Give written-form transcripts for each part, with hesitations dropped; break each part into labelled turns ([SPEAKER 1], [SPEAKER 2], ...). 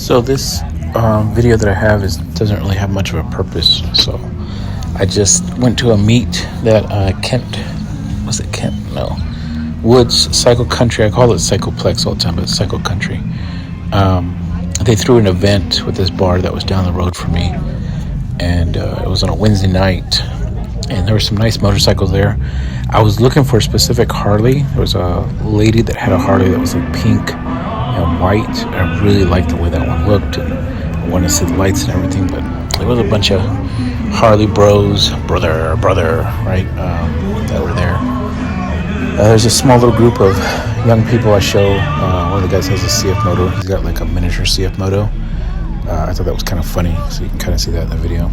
[SPEAKER 1] So this video that I have doesn't really have much of a purpose. So I just went to a meet that Kent? No, Woods Cycle Country. I call it Cycleplex all the time, but it's Cycle Country. They threw an event with this bar that was down the road from me, and it was on a Wednesday night, and there were some nice motorcycles there. I was looking for a specific Harley. There was a lady that had a Harley that was like pink and white. I really liked the way that one looked, and I wanted to see the lights and everything, but there was a bunch of Harley bros, brother, right, that were there. There's a small little group of young people I show. One of the guys has a CF Moto. He's got like a miniature CF Moto. I thought that was kind of funny, so you can kind of see that in the video.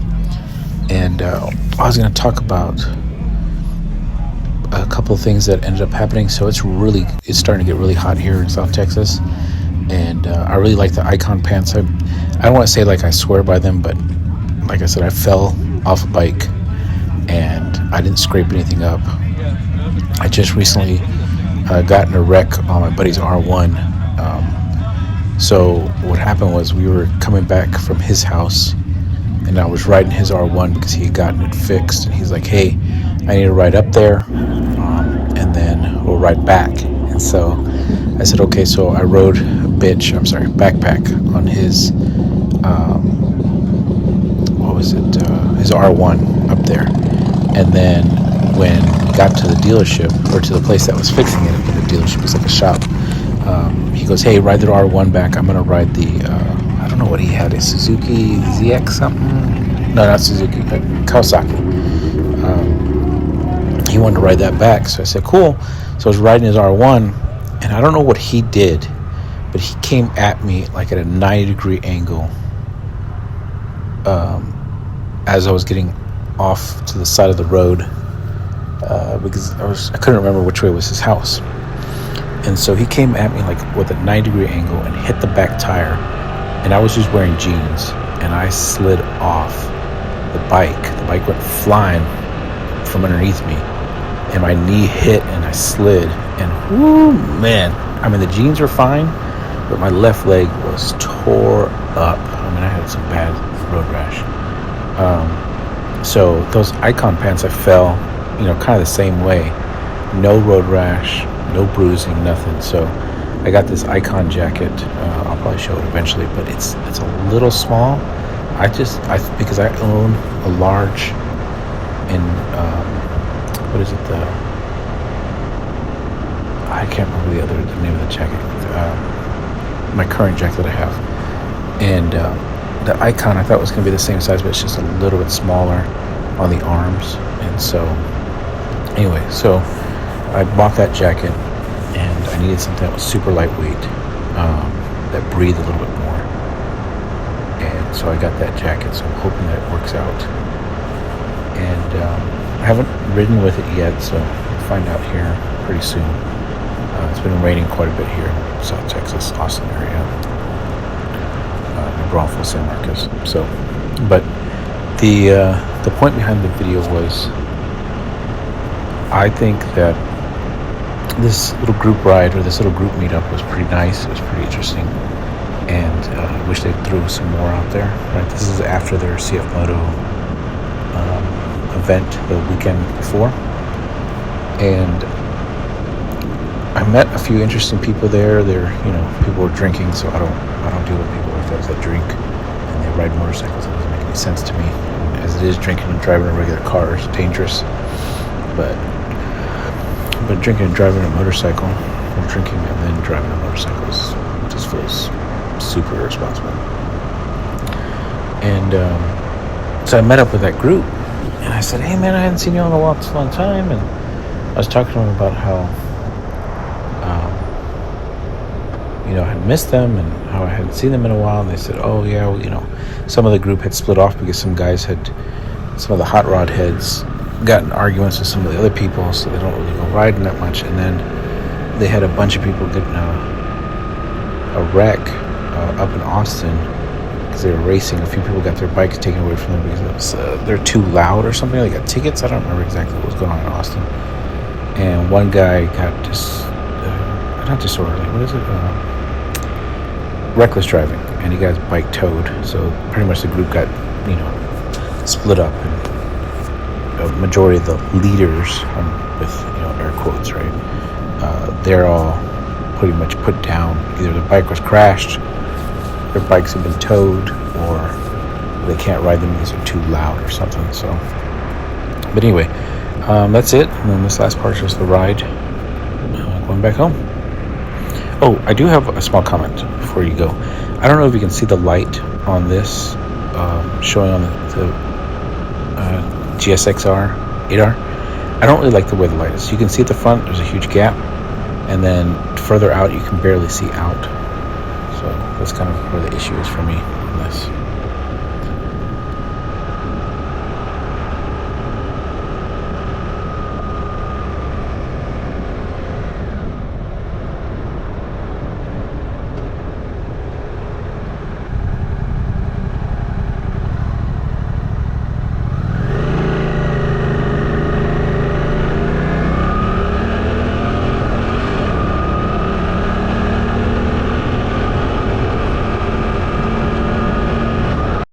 [SPEAKER 1] And I was going to talk about a couple of things that ended up happening. So it's starting to get really hot here in South Texas, and I really like the Icon pants. I don't want to say like I swear by them, but like I said, I fell off a bike and I didn't scrape anything up. I just recently got in a wreck on my buddy's R1. So what happened was we were coming back from his house, and I was riding his R1 because he had gotten it fixed. And he's like, "Hey, I need to ride up there, and then we'll ride back." And so I said, "Okay." So I rode backpack on his, his R1 up there. And then when we got to the dealership, or to the place that was fixing it, the dealership was like a shop, he goes, "Hey, ride the R1 back. I'm going to ride the, I don't know what he had, a Suzuki ZX something? No, not Suzuki, but Kawasaki." He wanted to ride that back. So I said, "Cool." So I was riding his R1, and I don't know what he did, but he came at me like at a 90-degree angle as I was getting off to the side of the road, because I couldn't remember which way was his house. And so he came at me like with a 90-degree angle and hit the back tire, and I was just wearing jeans, and I slid off the bike. The bike went flying from underneath me, and my knee hit, and I slid, and whoo, man, I mean, the jeans were fine, but my left leg was tore up. I mean, I had some bad road rash. So those Icon pants, I fell, kind of the same way. No road rash, no bruising, nothing. So I got this Icon jacket. I'll probably show it eventually, but it's a little small. Because I own a large, and what is it? I can't remember the name of the jacket. My current jacket that I have, and the Icon I thought was going to be the same size, but it's just a little bit smaller on the arms. And so anyway, so I bought that jacket, and I needed something that was super lightweight, that breathed a little bit more. And so I got that jacket, so I'm hoping that it works out. And I haven't ridden with it yet, so we'll find out here pretty soon. It's been raining quite a bit here in South Texas, Austin area, New Braunfels, San Marcos. So, but the point behind the video was, I think that this little group ride, or this little group meetup, was pretty nice. It was pretty interesting, and I wish they'd throw some more out there. Right, this is after their CF Moto event the weekend before, and I met a few interesting people there. People were drinking, so I don't deal with people like that drink and they ride motorcycles. It doesn't make any sense to me. As it is, drinking and driving a regular car is dangerous, but drinking and driving a motorcycle, or drinking and then driving a motorcycle, just feels super irresponsible. And so I met up with that group, and I said, "Hey man, I hadn't seen you in a long time," and I was talking to them about how I had missed them and how I hadn't seen them in a while. And they said, "Oh yeah, well, some of the group had split off because some of the hot rod heads got in arguments with some of the other people, so they don't really go riding that much." And then they had a bunch of people getting a wreck up in Austin because they were racing. A few people got their bikes taken away from them because they're too loud or something. They got tickets. I don't remember exactly what was going on in Austin. And one guy got not disorderly. What is it? reckless driving, and he got his bike towed. So pretty much the group got, split up, and a majority of the leaders, with air quotes, right? They're all pretty much put down. Either the bike was crashed, their bikes have been towed, or they can't ride them because they're too loud or something. So, but anyway, that's it. And then this last part is just the ride going back home. Oh, I do have a small comment before you go. I don't know if you can see the light on this showing on the GSX-8R. I don't really like the way the light is. You can see at the front there's a huge gap, and then further out you can barely see out. So that's kind of where the issue is for me on this.